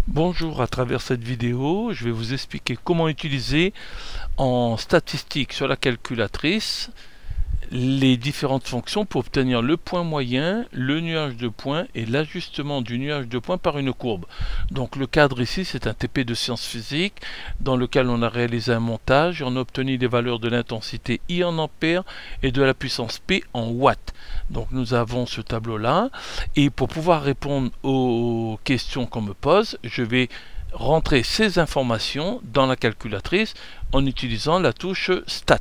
Bonjour, à travers cette vidéo, je vais vous expliquer comment utiliser en statistique sur la calculatrice les différentes fonctions pour obtenir le point moyen, le nuage de points et l'ajustement du nuage de points par une courbe. Donc le cadre ici, c'est un TP de sciences physiques dans lequel on a réalisé un montage et on a obtenu des valeurs de l'intensité I en ampères et de la puissance P en watts. Donc nous avons ce tableau là et pour pouvoir répondre aux questions qu'on me pose, je vais rentrer ces informations dans la calculatrice en utilisant la touche Stat.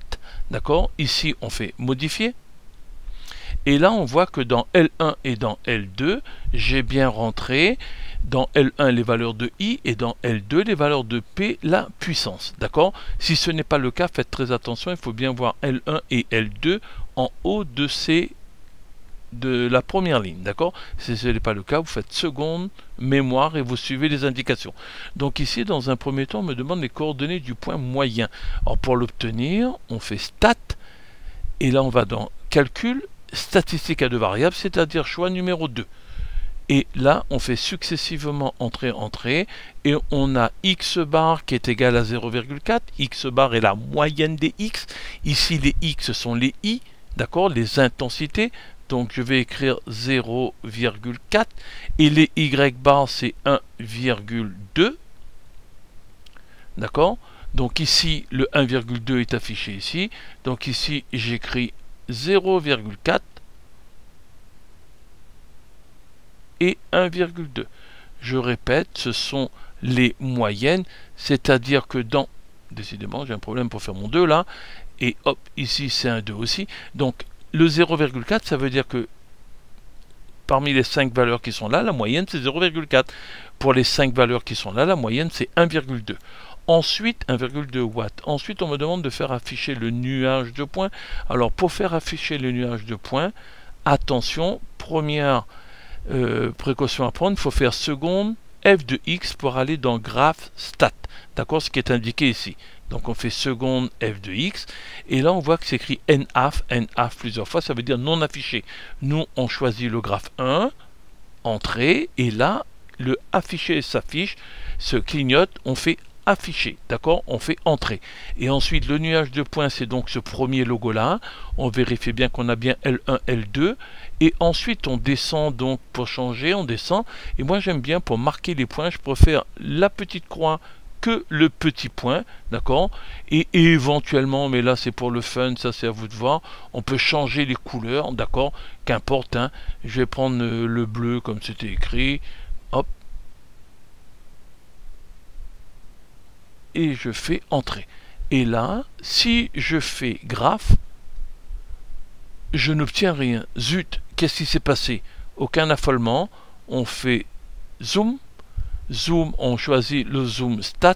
D'accord? Ici, on fait modifier. Et là, on voit que dans L1 et dans L2, j'ai bien rentré dans L1 les valeurs de I et dans L2 les valeurs de P, la puissance. D'accord? Si ce n'est pas le cas, faites très attention. Il faut bien voir L1 et L2 en haut de la première ligne, d'accord? Si ce n'est pas le cas, vous faites seconde, mémoire et vous suivez les indications. Donc ici, dans un premier temps, on me demande les coordonnées du point moyen. Alors pour l'obtenir, on fait stat, et là on va dans calcul, statistique à deux variables, c'est-à-dire choix numéro 2. Et là, on fait successivement entrée, entrée, et on a x bar qui est égal à 0,4. X bar est la moyenne des x. Ici, les x sont les i, d'accord, les intensités. Donc je vais écrire 0,4 et les y bar c'est 1,2. D'accord? Donc ici le 1,2 est affiché ici. Donc ici j'écris 0,4 et 1,2. Je répète, ce sont les moyennes, c'est-à-dire que dans... Décidément, j'ai un problème pour faire mon 2 là. Et hop, ici c'est un 2 aussi. Donc le 0,4, ça veut dire que parmi les 5 valeurs qui sont là, la moyenne c'est 0,4. Pour les 5 valeurs qui sont là, la moyenne c'est 1,2. Ensuite, 1,2 watts. Ensuite, on me demande de faire afficher le nuage de points. Alors, pour faire afficher le nuage de points, attention, première précaution à prendre, il faut faire seconde f de x pour aller dans graphe stat. D'accord, ce qui est indiqué ici. Donc on fait seconde f de x, et là on voit que c'est écrit NAF plusieurs fois, ça veut dire non affiché. Nous on choisit le graphe 1, entrée, et là le affiché s'affiche, se clignote, on fait afficher, d'accord, on fait entrée. Et ensuite le nuage de points, c'est donc ce premier logo là, on vérifie bien qu'on a bien L1, L2, et ensuite on descend donc pour changer, on descend, et moi j'aime bien pour marquer les points, je préfère la petite croix que le petit point, d'accord, et éventuellement, mais là c'est pour le fun, ça c'est à vous de voir, on peut changer les couleurs, d'accord, qu'importe, hein. Je vais prendre le bleu comme c'était écrit, hop, et je fais entrer. Et là, si je fais graphe, je n'obtiens rien. Zut, qu'est-ce qui s'est passé? Aucun affolement, on fait zoom, zoom, on choisit le zoom stat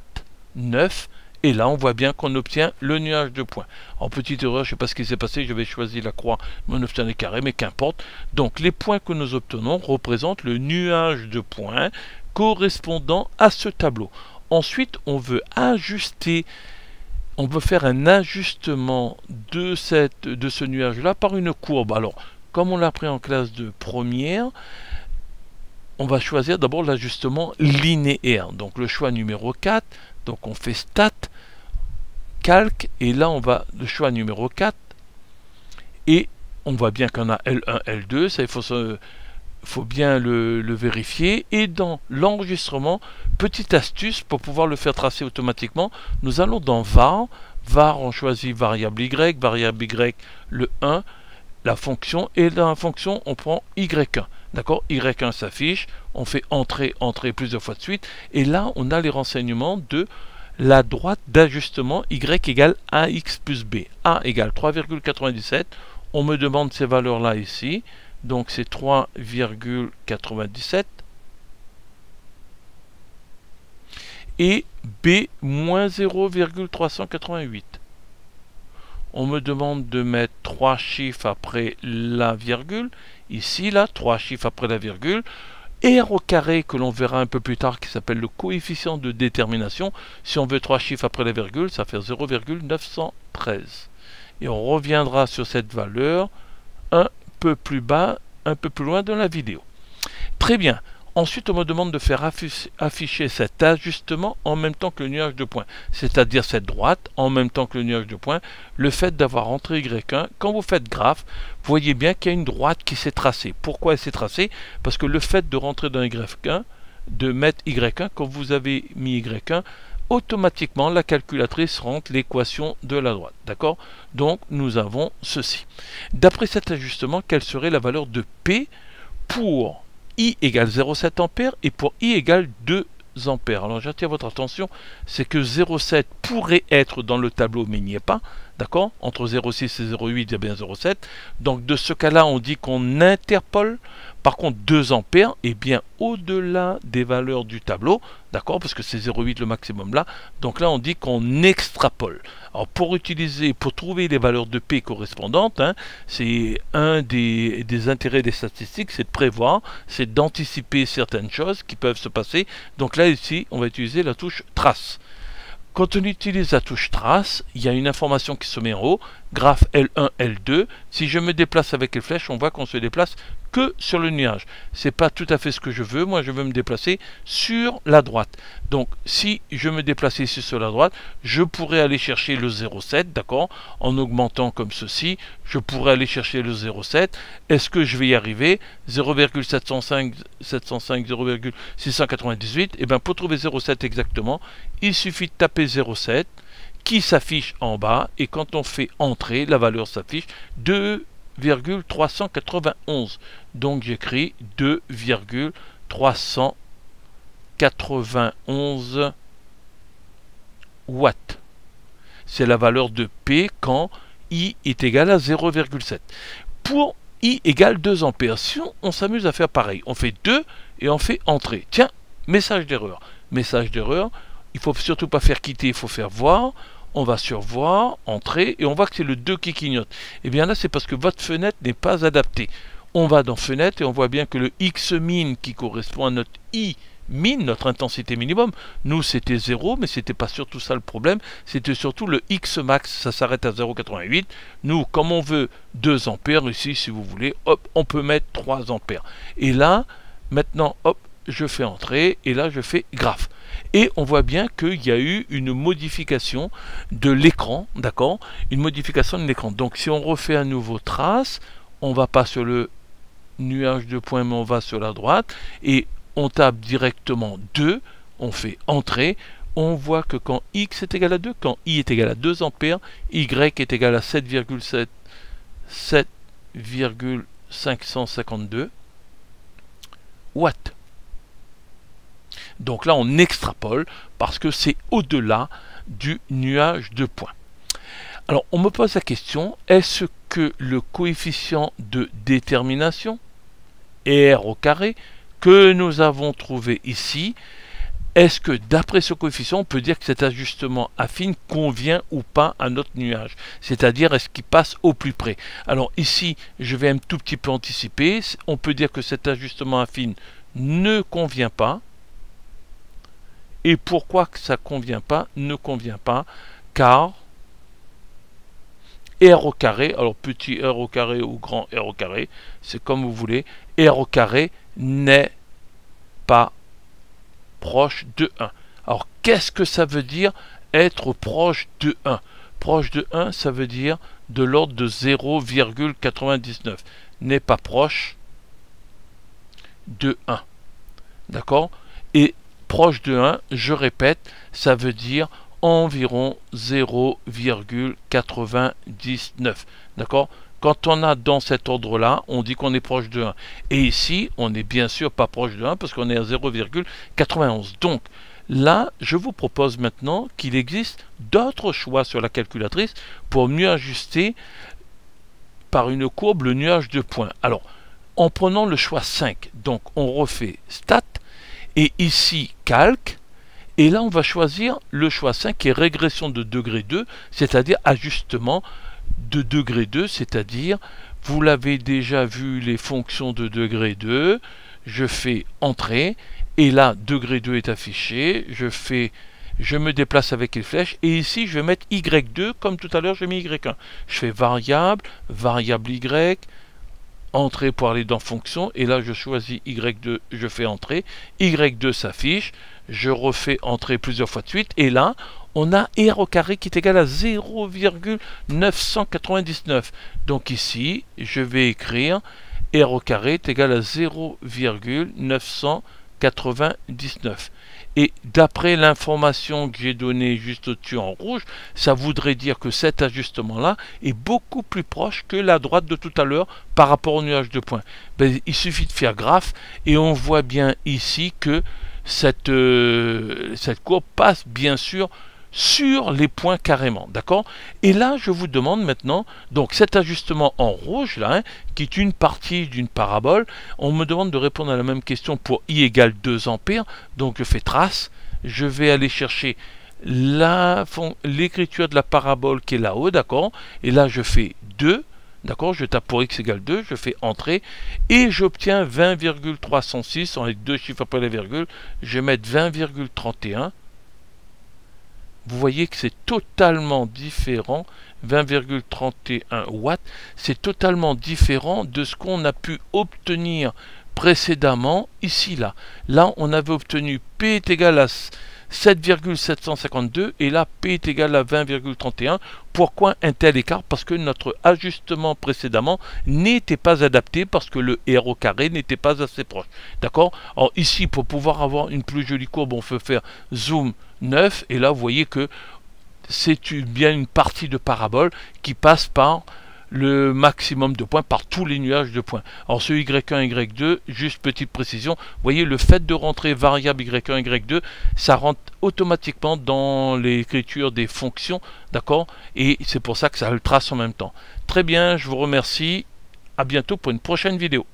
9 et là on voit bien qu'on obtient le nuage de points. En petite erreur, je ne sais pas ce qui s'est passé, je vais choisir la croix, mais on obtient les carrés, mais qu'importe. Donc les points que nous obtenons représentent le nuage de points correspondant à ce tableau. Ensuite, on veut ajuster, on veut faire un ajustement de ce nuage là par une courbe. Alors, comme on l'a appris en classe de première, on va choisir d'abord l'ajustement linéaire. Donc le choix numéro 4, donc on fait stat, calque, et là on va le choix numéro 4, et on voit bien qu'on a L1, L2, ça il faut bien le vérifier. Et dans l'enregistrement, petite astuce pour pouvoir le faire tracer automatiquement, nous allons dans var, on choisit variable y, le 1, la fonction, et dans la fonction on prend y1. D'accord, Y1 s'affiche, on fait entrer plusieurs fois de suite, et là on a les renseignements de la droite d'ajustement Y égale AX plus B. A égale 3,97, on me demande ces valeurs là ici, donc c'est 3,97, et B moins 0,388. On me demande de mettre 3 chiffres après la virgule. Ici, là, 3 chiffres après la virgule. R au carré, que l'on verra un peu plus tard, qui s'appelle le coefficient de détermination. Si on veut 3 chiffres après la virgule, ça fait 0,913. Et on reviendra sur cette valeur un peu plus bas, un peu plus loin dans la vidéo. Très bien. Ensuite, on me demande de faire afficher cet ajustement en même temps que le nuage de points, c'est-à-dire cette droite en même temps que le nuage de points. Le fait d'avoir rentré Y1, quand vous faites graphe, vous voyez bien qu'il y a une droite qui s'est tracée. Pourquoi elle s'est tracée? Parce que le fait de rentrer dans Y1, de mettre Y1, quand vous avez mis Y1, automatiquement la calculatrice rentre l'équation de la droite. D'accord? Donc nous avons ceci. D'après cet ajustement, quelle serait la valeur de P pour I égale 0,7 ampères et pour I égale 2 ampères. Alors j'attire votre attention, c'est que 0,7 pourrait être dans le tableau mais n'y est pas. D'accord? Entre 0,6 et 0,8, il y a bien 0,7. Donc de ce cas-là, on dit qu'on interpole. Par contre, 2 ampères est bien au-delà des valeurs du tableau. D'accord? Parce que c'est 0,8 le maximum là. Donc là, on dit qu'on extrapole. Alors pour trouver les valeurs de P correspondantes, hein, c'est un des intérêts des statistiques, c'est de prévoir, c'est d'anticiper certaines choses qui peuvent se passer. Donc là, ici, on va utiliser la touche trace. Quand on utilise la touche trace, il y a une information qui se met en haut, graphe L1, L2. Si je me déplace avec les flèches, on voit qu'on se déplace que sur le nuage. C'est pas tout à fait ce que je veux. Moi, je veux me déplacer sur la droite. Donc, si je me déplace ici sur la droite, je pourrais aller chercher le 0,7, d'accord, en augmentant comme ceci. Je pourrais aller chercher le 0,7. Est-ce que je vais y arriver? 0,705, 0,698. Et bien, pour trouver 0,7 exactement, il suffit de taper 0,7 qui s'affiche en bas. Et quand on fait entrer, la valeur s'affiche 2,391. Donc j'écris 2,391 watts. C'est la valeur de P quand I est égal à 0,7. Pour I égale 2 ampères, si on s'amuse à faire pareil, on fait 2 et on fait entrer. Tiens, message d'erreur. Message d'erreur, il ne faut surtout pas faire quitter, il faut faire voir. On va sur voir, entrer, et on voit que c'est le 2 qui clignote. Et bien là, c'est parce que votre fenêtre n'est pas adaptée. On va dans fenêtre et on voit bien que le X-min qui correspond à notre I-min, notre intensité minimum, nous c'était 0, mais c'était pas surtout ça le problème, c'était surtout le X-max, ça s'arrête à 0,88. Nous, comme on veut 2 ampères, ici si vous voulez, hop, on peut mettre 3 ampères. Et là, maintenant, hop, je fais entrer, et là je fais graphe. Et on voit bien qu'il y a eu une modification de l'écran, d'accord? Une modification de l'écran. Donc si on refait à nouveau trace, on va pas sur le nuage de points, mais on va sur la droite, et on tape directement 2, on fait entrer, on voit que quand X est égal à 2, quand I est égal à 2 ampères, Y est égal à 7,552 watts. Donc là, on extrapole parce que c'est au-delà du nuage de points. Alors, on me pose la question, est-ce que le coefficient de détermination, R au carré, que nous avons trouvé ici, est-ce que d'après ce coefficient, on peut dire que cet ajustement affine convient ou pas à notre nuage? C'est-à-dire, est-ce qu'il passe au plus près? Alors ici, je vais un tout petit peu anticiper. On peut dire que cet ajustement affine ne convient pas. Et pourquoi que ça ne convient pas? Car R au carré, alors petit R au carré ou grand R au carré, c'est comme vous voulez, R au carré n'est pas proche de 1. Alors qu'est-ce que ça veut dire être proche de 1? Proche de 1, ça veut dire de l'ordre de 0,99. N'est pas proche de 1. D'accord? Et proche de 1, je répète, ça veut dire environ 0,99. D'accord? Quand on a dans cet ordre-là, on dit qu'on est proche de 1. Et ici, on n'est bien sûr pas proche de 1 parce qu'on est à 0,91. Donc, là, je vous propose maintenant qu'il existe d'autres choix sur la calculatrice pour mieux ajuster par une courbe le nuage de points. Alors, en prenant le choix 5, donc on refait Stat, et ici calque, et là on va choisir le choix 5 qui est régression de degré 2, c'est-à-dire ajustement de degré 2, c'est-à-dire vous l'avez déjà vu les fonctions de degré 2, je fais entrée, et là degré 2 est affiché, je me déplace avec les flèches, et ici je vais mettre Y2 comme tout à l'heure j'ai mis Y1. Je fais variable, variable Y, entrée pour aller dans fonction, et là je choisis Y2, je fais entrée, Y2 s'affiche, je refais entrer plusieurs fois de suite, et là on a R au carré qui est égal à 0,999. Donc ici je vais écrire R au carré est égal à 0,999. Et d'après l'information que j'ai donnée juste au-dessus en rouge, ça voudrait dire que cet ajustement-là est beaucoup plus proche que la droite de tout à l'heure par rapport au nuage de points. Ben, il suffit de faire graphe et on voit bien ici que cette courbe passe bien sûr sur les points carrément, d'accord? Et là, je vous demande maintenant, donc cet ajustement en rouge, là, hein, qui est une partie d'une parabole, on me demande de répondre à la même question pour I égale 2 ampères, donc je fais trace, je vais aller chercher l'écriture de la parabole qui est là-haut, d'accord? Et là, je fais 2, d'accord? Je tape pour x égale 2, je fais entrée, et j'obtiens 20,306, avec deux chiffres après la virgule, je vais mettre 20,31, vous voyez que c'est totalement différent, 20,31 watts, c'est totalement différent de ce qu'on a pu obtenir précédemment, ici, là. Là, on avait obtenu P est égal à 7,752 et là, P est égal à 20,31. Pourquoi un tel écart? Parce que notre ajustement précédemment n'était pas adapté, parce que le R au carré n'était pas assez proche. D'accord? Alors ici, pour pouvoir avoir une plus jolie courbe, on peut faire zoom 9, et là, vous voyez que c'est bien une partie de parabole qui passe par le maximum de points, par tous les nuages de points. Alors ce Y1, Y2, juste petite précision, vous voyez le fait de rentrer variable Y1, Y2, ça rentre automatiquement dans l'écriture des fonctions, d'accord? Et c'est pour ça que ça le trace en même temps. Très bien, je vous remercie, à bientôt pour une prochaine vidéo.